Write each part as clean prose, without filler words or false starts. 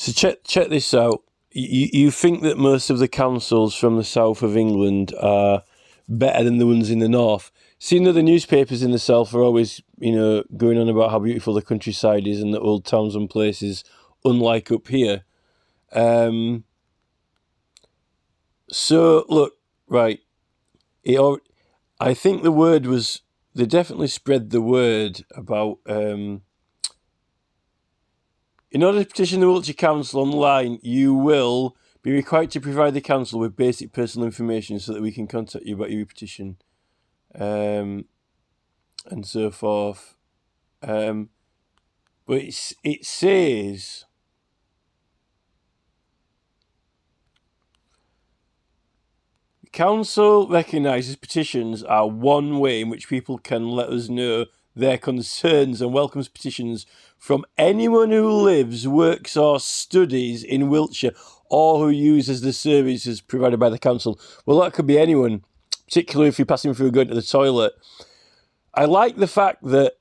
So check this out. You think that most of the councils from the south of England are better than the ones in the north. Seeing that the newspapers in the south are always, going on about how beautiful the countryside is and the old towns and places, unlike up here. So look, right. I think the word was, they definitely spread the word about, in order to petition the Wiltshire Council online, you will be required to provide the council with basic personal information so that we can contact you about your petition, and so forth. But it says, the council recognises petitions are one way in which people can let us know their concerns and welcomes petitions from anyone who lives, works or studies in Wiltshire or who uses the services provided by the council. Well, that could be anyone, particularly if you're passing through going to the toilet. I like the fact that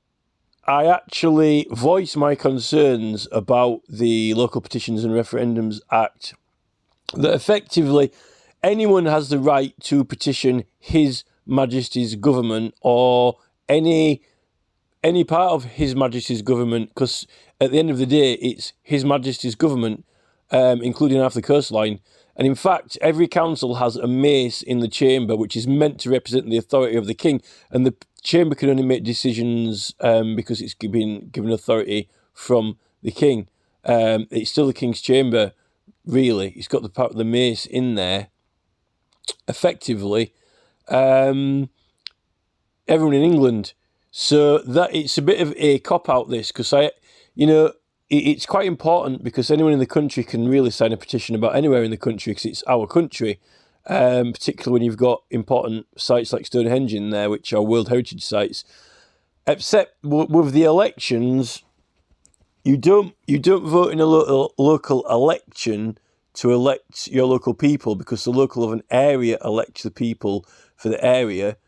I actually voice my concerns about the Local Petitions and Referendums Act, that effectively anyone has the right to petition His Majesty's government or any part of His Majesty's government, because at the end of the day, it's His Majesty's government, including half the coastline. And in fact, every council has a mace in the chamber, which is meant to represent the authority of the king. And the chamber can only make decisions because it's been given authority from the king. It's still the king's chamber, really. It's got the mace in there. Effectively, everyone in England. So that it's a bit of a cop-out, this, because it's quite important, because anyone in the country can really sign a petition about anywhere in the country, because it's our country, particularly when you've got important sites like Stonehenge in there, which are World Heritage Sites. Except with the elections, you don't vote in a local election to elect your local people, because the local of an area elects the people for the area.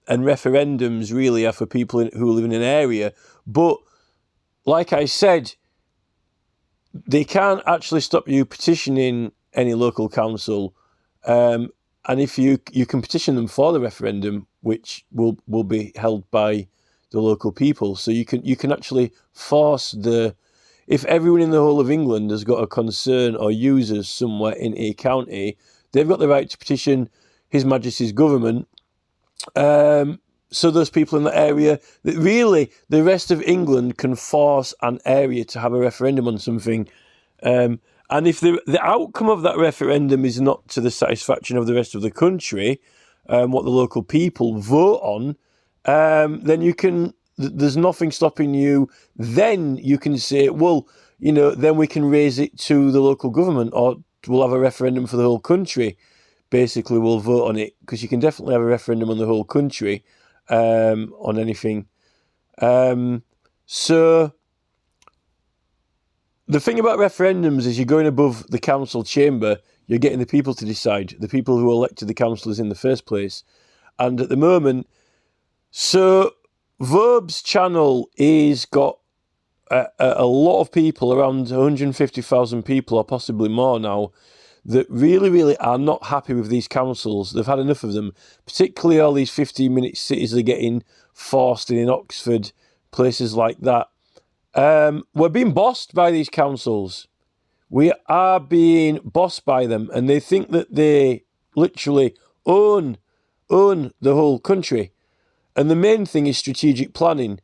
And referendums really are for people who live in an area. But like I said, they can't actually stop you petitioning any local council. And if you can petition them for the referendum, which will be held by the local people. So you can actually force if everyone in the whole of England has got a concern or uses somewhere in a county, they've got the right to petition His Majesty's government. So those people in the area, that really the rest of England can force an area to have a referendum on something. And if the outcome of that referendum is not to the satisfaction of the rest of the country, what the local people vote on, then there's nothing stopping you. Then you can say, well, then we can raise it to the local government, or we'll have a referendum for the whole country. Basically, we'll vote on it, because you can definitely have a referendum on the whole country, on anything. So the thing about referendums is you're going above the council chamber, you're getting the people to decide, the people who elected the councillors in the first place. And at the moment, so Verb's channel is got a lot of people, around 150,000 people or possibly more now, that really, really are not happy with these councils. They've had enough of them, particularly all these 15-minute cities they're getting forced in Oxford, places like that. We're being bossed by these councils. We are being bossed by them, and they think that they literally own the whole country. And the main thing is strategic planning.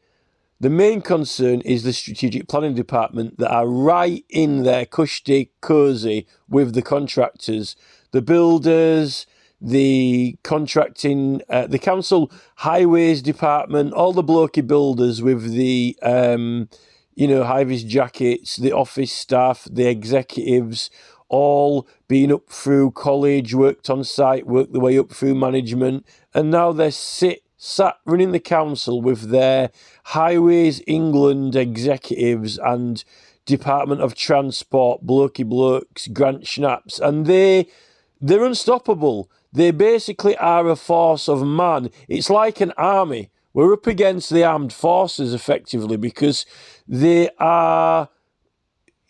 The main concern is the strategic planning department that are right in there, cushy, cosy with the contractors, the builders, the contracting, the council highways department, all the blokey builders with the, high-vis jackets, the office staff, the executives, all been up through college, worked on site, worked their way up through management, and now they're sat running the council with their Highways England executives and Department of Transport blokey blokes, Grant Schnaps, and they're unstoppable. They basically are a force of man. It's like an army. We're up against the armed forces effectively, because they are,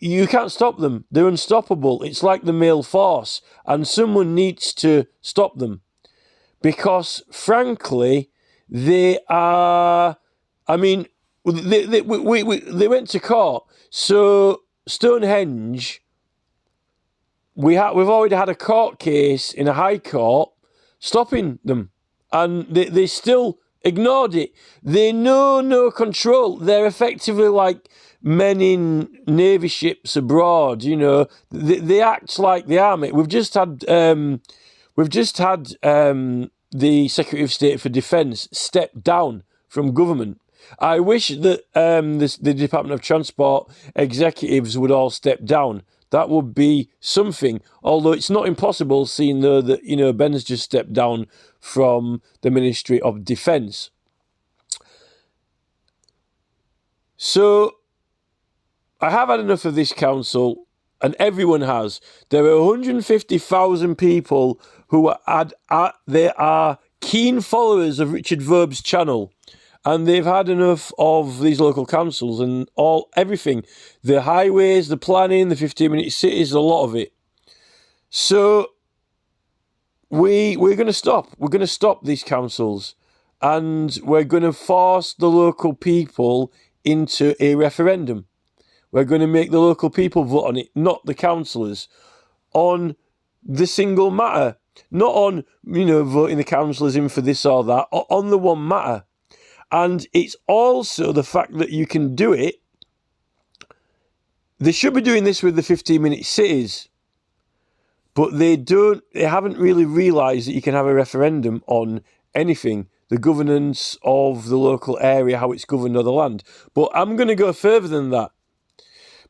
you can't stop them. They're unstoppable. It's like the male force, and someone needs to stop them because, frankly, they are. I mean, they went to court. So Stonehenge, we've already had a court case in a high court stopping them, and they still ignored it. They know no control. They're effectively like men in navy ships abroad. You know, they act like the army. We've just had the Secretary of State for Defence step down from government. I wish that the Department of Transport executives would all step down. That would be something, although it's not impossible, seeing though that, you know, Ben's just stepped down from the Ministry of Defence. So I have had enough of this council, and everyone has. There are 150,000 people who they are keen followers of Richard Verb's channel, and they've had enough of these local councils and everything. The highways, the planning, the 15-minute cities, a lot of it. So we're going to stop. We're going to stop these councils, and we're going to force the local people into a referendum. We're going to make the local people vote on it, not the councillors, on the single matter. Not on, you know, voting the councillors in for this or that, on the one matter. And it's also the fact that you can do it. They should be doing this with the 15-minute cities, but they haven't really realised that you can have a referendum on anything, the governance of the local area, how it's governed or the land. But I'm going to go further than that,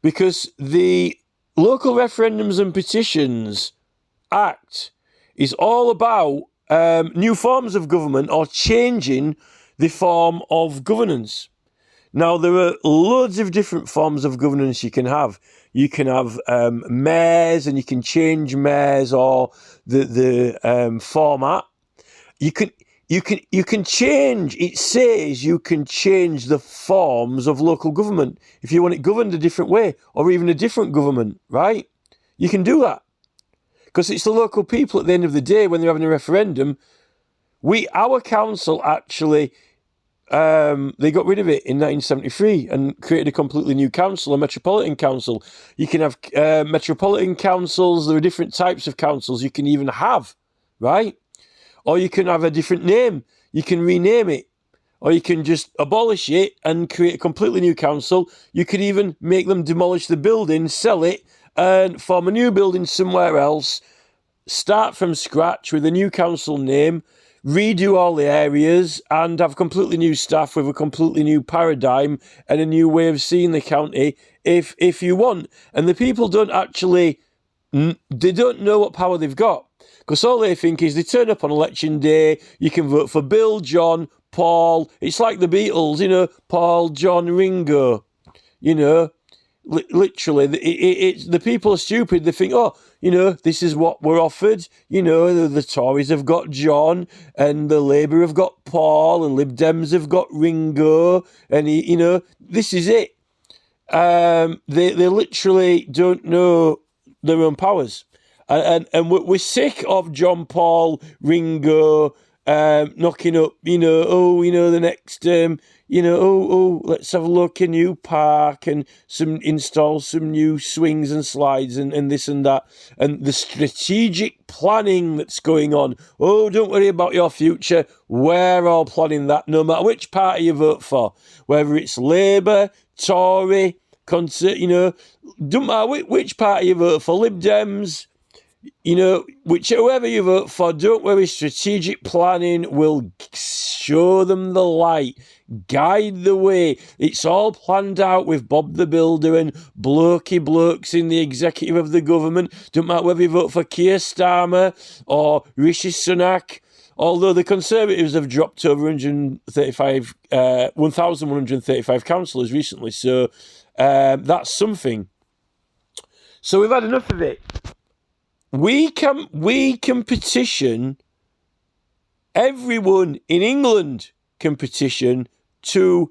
because the Local Referendums and Petitions Act is all about new forms of government or changing the form of governance. Now, there are loads of different forms of governance you can have. You can have mayors, and you can change mayors or the format. You can change. It says you can change the forms of local government if you want it governed a different way, or even a different government. Right? You can do that because it's the local people at the end of the day when they're having a referendum. Our council actually. They got rid of it in 1973 and created a completely new council, a metropolitan council. You can have metropolitan councils. There are different types of councils you can even have, right? Or you can have a different name. You can rename it. Or you can just abolish it and create a completely new council. You could even make them demolish the building, sell it, and form a new building somewhere else. Start from scratch with a new council name. Redo all the areas and have completely new staff with a completely new paradigm and a new way of seeing the county if you want. And the people don't know what power they've got, because all they think is they turn up on election day, you can vote for Bill, John, Paul. It's like the Beatles, you know, Paul, John, Ringo, you know. Literally, the people are stupid. They think, oh, you know, this is what we're offered. You know, the Tories have got John, and the Labour have got Paul, and Lib Dems have got Ringo, and you know, this is it. They literally don't know their own powers, and we're sick of John, Paul, Ringo knocking up. You know, the next. Let's have a look, a new park and install some new swings and slides and this and that. And the strategic planning that's going on. Oh, don't worry about your future. We're all planning that, no matter which party you vote for. Whether it's Labour, Tory, don't matter which party you vote for, Lib Dems, you know, whoever you vote for, don't worry, strategic planning will show them the light, guide the way. It's all planned out with Bob the Builder and blokes in the executive of the government. Don't matter whether you vote for Keir Starmer or Rishi Sunak, although the Conservatives have dropped over 1,135 councillors recently, so that's something. So we've had enough of it. We can petition. Everyone in England can petition to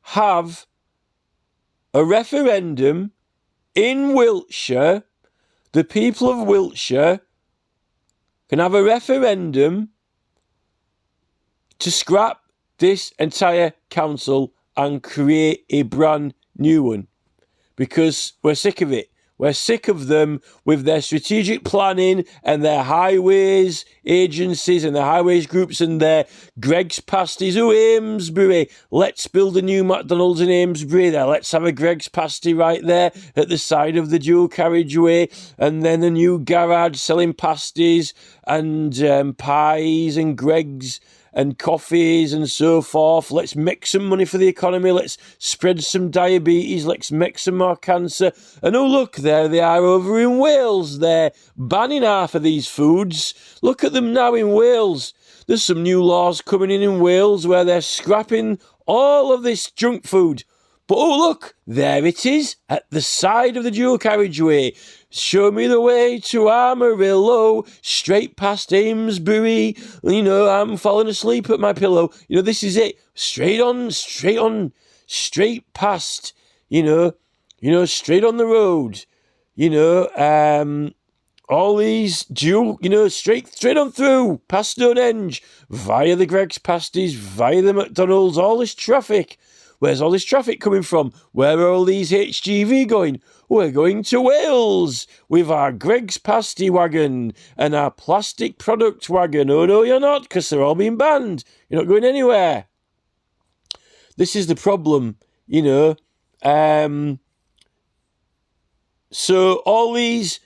have a referendum in Wiltshire, the people of Wiltshire can have a referendum to scrap this entire council and create a brand new one, because we're sick of it. We're sick of them with their strategic planning and their highways agencies and their highways groups and their Greggs pasties. Oh, Amesbury, let's build a new McDonald's in Amesbury there. Let's have a Greggs pasty right there at the side of the dual carriageway, and then a new garage selling pasties and pies and Greggs and coffees and so forth. Let's make some money for the economy. Let's spread some diabetes. Let's make some more cancer. And oh, look, there they are over in Wales. They're banning half of these foods. Look at them now in Wales. There's some new laws coming in Wales where they're scrapping all of this junk food. But oh, look, there it is at the side of the dual carriageway. Show me the way to Amarillo, straight past Amesbury. You know, I'm falling asleep at my pillow. You know, this is it. Straight past, you know, straight on the road. You know, all these dual, you know, straight on through, past Stonehenge, via the Greggs pasties, via the McDonald's, all this traffic. Where's all this traffic coming from? Where are all these HGV going? We're going to Wales with our Greggs pasty wagon and our plastic product wagon. Oh, no, you're not, because they're all being banned. You're not going anywhere. This is the problem, you know. So all these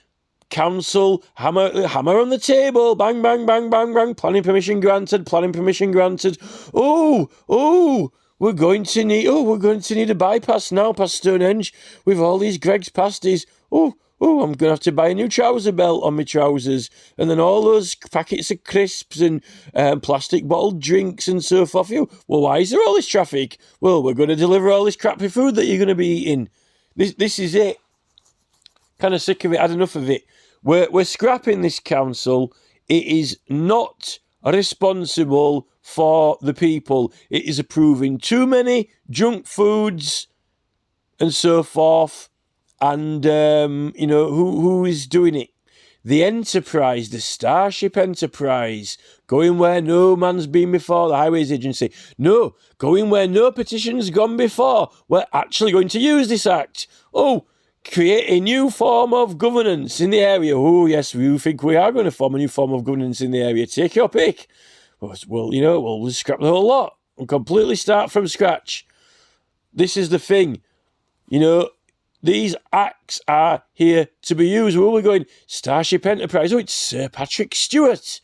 council, hammer on the table, bang, bang, bang, bang, bang, planning permission granted. Oh, we're going to need a bypass now past Stonehenge with all these Greggs pasties. Oh, I'm going to have to buy a new trouser belt on my trousers. And then all those packets of crisps and plastic bottled drinks and so forth. Well, why is there all this traffic? Well, we're going to deliver all this crappy food that you're going to be eating. This is it. Kind of sick of it, had enough of it. We're scrapping this council. It is not responsible for the people. It is approving too many junk foods and so forth. And, you know, who is doing it? The Enterprise, the Starship Enterprise, going where no man's been before, the Highways Agency. No, going where no petition's gone before. We're actually going to use this act. Oh, create a new form of governance in the area. Oh, yes, we think we are going to form a new form of governance in the area. Take your pick. Well, you know, we'll scrap the whole lot and completely start from scratch. This is the thing. You know, these acts are here to be used. Where are we going? Starship Enterprise. Oh, it's Sir Patrick Stewart,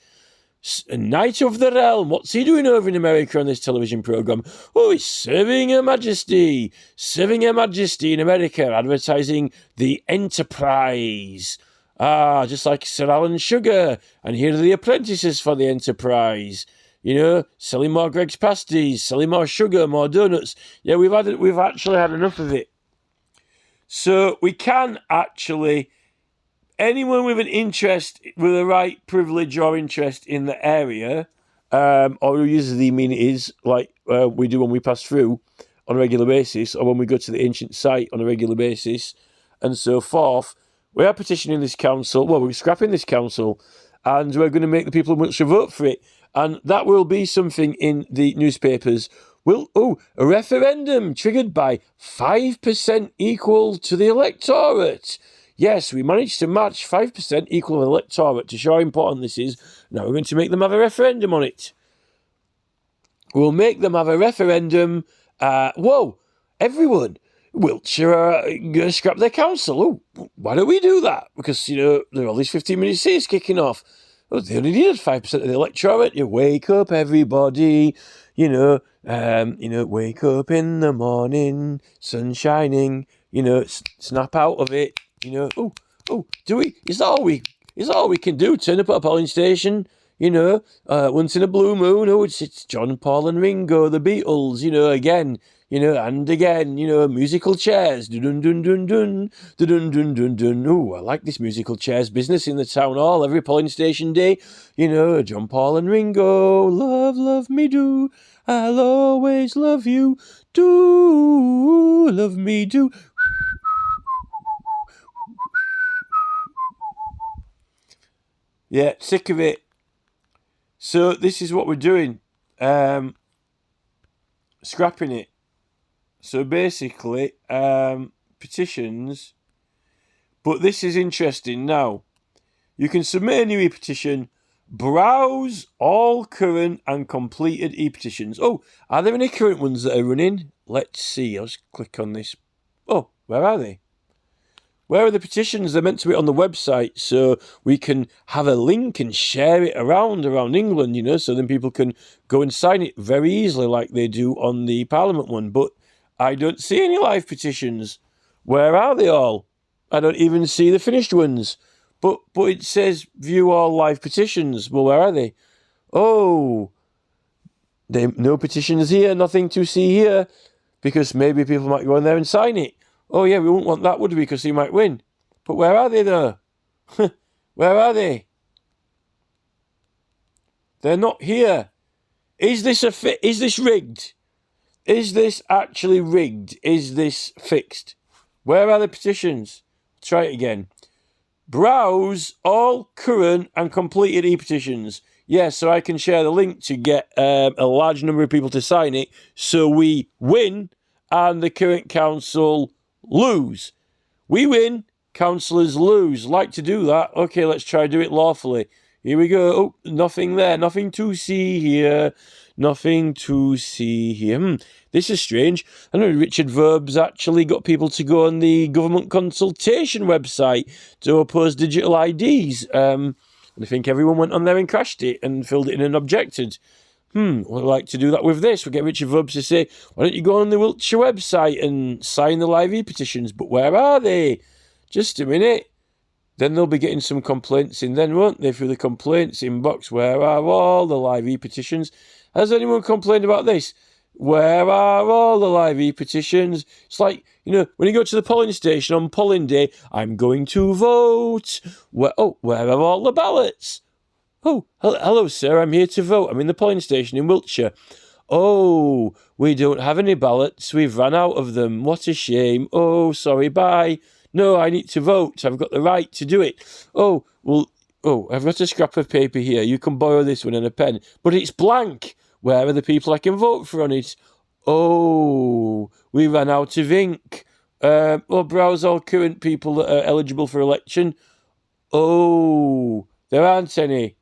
a Knight of the Realm. What's he doing over in America on this television programme? Oh, he's serving Her Majesty in America, advertising the Enterprise. Ah, just like Sir Alan Sugar. And here are the apprentices for the Enterprise. You know, selling more Greggs pasties, selling more sugar, more donuts. Yeah, we've actually had enough of it. So we can actually, anyone with an interest, with the right privilege or interest in the area, or usually mean it is like we do when we pass through on a regular basis, or when we go to the ancient site on a regular basis, and so forth, we are petitioning this council. Well, we're scrapping this council, and we're going to make the people of Wiltshire vote for it, and that will be something in the newspapers. A referendum triggered by 5% equal to the electorate. Yes, we managed to match 5% equal to the electorate to show how important this is. Now we're going to make them have a referendum on it. We'll make them have a referendum. Everyone. Wiltshire are going to scrap their council. Oh, why don't we do that? Because, you know, there are all these 15-minute seats kicking off. Oh, they only needed 5% of the electorate. You wake up, everybody. You know, wake up in the morning, sun shining. You know, snap out of it. You know, is that all we can do? Turn up at a polling station. You know, once in a blue moon. Oh, it's John, Paul, and Ringo, the Beatles. You know, again. You know, and again, you know, musical chairs. Dun dun dun dun dun dun dun dun. Oh, I like this musical chairs business in the town hall every polling station day. You know, John, Paul, and Ringo. Love, love me do. I'll always love you. Do love me do. Yeah, sick of it. So this is what we're doing. Scrapping it. So basically, petitions. But this is interesting now. You can submit a new e-petition, browse all current and completed e-petitions. Oh, are there any current ones that are running? Let's see. I'll just click on this. Oh, where are they? Where are the petitions? They're meant to be on the website, so we can have a link and share it around England, so then people can go and sign it very easily like they do on the Parliament one. But I don't see any live petitions. Where are they all? I don't even see the finished ones. But it says view all live petitions. Well, where are they? Oh, no petitions here, nothing to see here, because maybe people might go in there and sign it. Oh, yeah, we wouldn't want that, would we? Because he might win. But where are they, though? Where are they? They're not here. Is this rigged? Is this actually rigged? Is this fixed? Where are the petitions? Try it again. Browse all current and completed e-petitions. Yeah, so I can share the link to get a large number of people to sign it, so we win and the current council lose. We win, councillors lose. Like to do that? Okay, let's try to do it lawfully. Here we go. Oh, nothing there. Nothing to see here. Nothing to see here. This is strange. I know Richard Verb's actually got people to go on the government consultation website to oppose digital IDs. And I think everyone went on there and crashed it and filled it in and objected. We'd like to do that with this. We'll get Richard Verbs to say, why don't you go on the Wiltshire website and sign the live e-petitions? But where are they? Just a minute. Then they'll be getting some complaints in then, won't they, through the complaints inbox? Where are all the live e-petitions? Has anyone complained about this? Where are all the live e-petitions? It's like, when you go to the polling station on polling day, I'm going to vote. Where are all the ballots? Oh, hello, sir, I'm here to vote. I'm in the polling station in Wiltshire. Oh, we don't have any ballots. We've run out of them. What a shame. Oh, sorry, bye. No, I need to vote. I've got the right to do it. Oh, I've got a scrap of paper here. You can borrow this one and a pen. But it's blank. Where are the people I can vote for on it? Oh, we ran out of ink. Browse all current people that are eligible for election. Oh, there aren't any.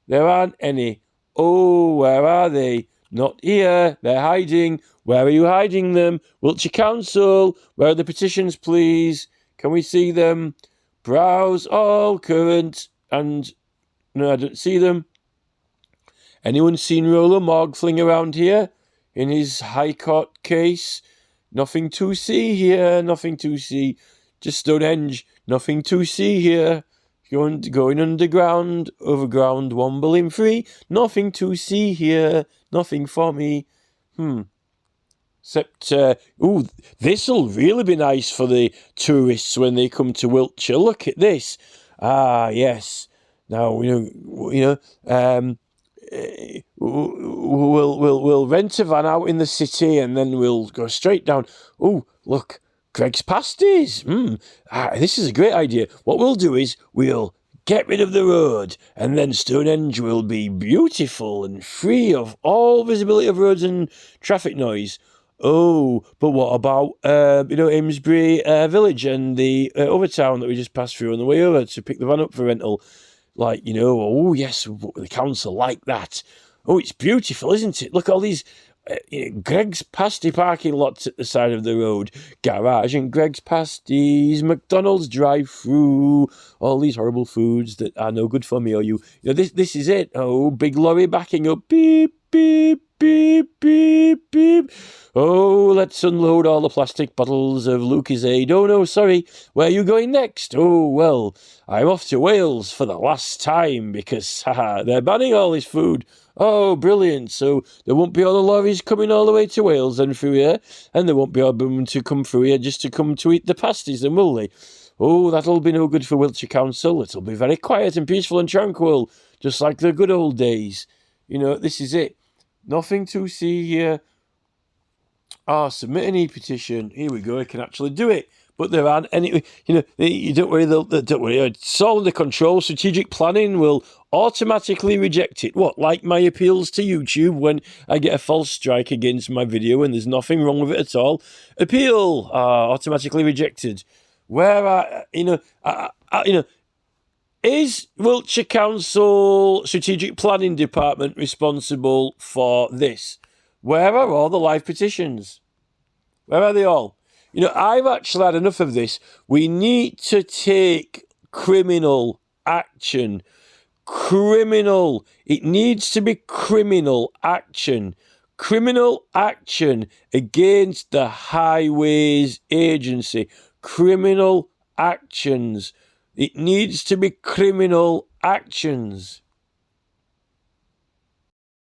There aren't any. Oh, where are they? Not here. They're hiding. Where are you hiding them? Wiltshire Council. Where are the petitions, please? Can we see them? Browse all current. And no, I don't see them. Anyone seen Roller Mogg fling around here in his High Court case? Nothing to see here. Nothing to see. Just Stonehenge. Nothing to see here. Going underground, overground, wombling free. Nothing to see here. Nothing for me. Except, this'll really be nice for the tourists when they come to Wiltshire. Look at this. Ah, yes. Now we'll rent a van out in the city and then we'll go straight down. Oh, look. Greg's Pasties. This is a great idea. What we'll do is we'll get rid of the road and then Stonehenge will be beautiful and free of all visibility of roads and traffic noise. Oh, but what about, Amesbury Village and the other town that we just passed through on the way over to pick the van up for rental? Like, oh, yes, the council like that. Oh, it's beautiful, isn't it? Look at all these Greg's Pasty parking lots at the side of the road, garage and Greg's Pasties, McDonald's drive-through, all these horrible foods that are no good for me or you. This is it. Oh, big lorry backing up, beep, beep, beep, beep, beep. Oh, let's unload all the plastic bottles of Lucozade. Oh, no, sorry. Where are you going next? Oh, well, I'm off to Wales for the last time because, they're banning all this food. Oh, brilliant. So there won't be all the lorries coming all the way to Wales and through here, and there won't be all of them to come through here just to come to eat the pasties, then will they? Oh, that'll be no good for Wiltshire Council. It'll be very quiet and peaceful and tranquil, just like the good old days. This is it. Nothing to see here. Submit an e-petition. Here we go. I can actually do it. but there aren't any. You don't worry. Don't worry. It's all under control. Strategic planning will automatically reject it. What, like my appeals to YouTube when I get a false strike against my video and there's nothing wrong with it at all? Appeal automatically rejected. Where is Wiltshire Council Strategic Planning Department responsible for this? Where are all the live petitions? Where are they all? I've actually had enough of this. We need to take criminal action. Criminal. It needs to be criminal action. Criminal action against the Highways Agency. Criminal actions. It needs to be criminal actions.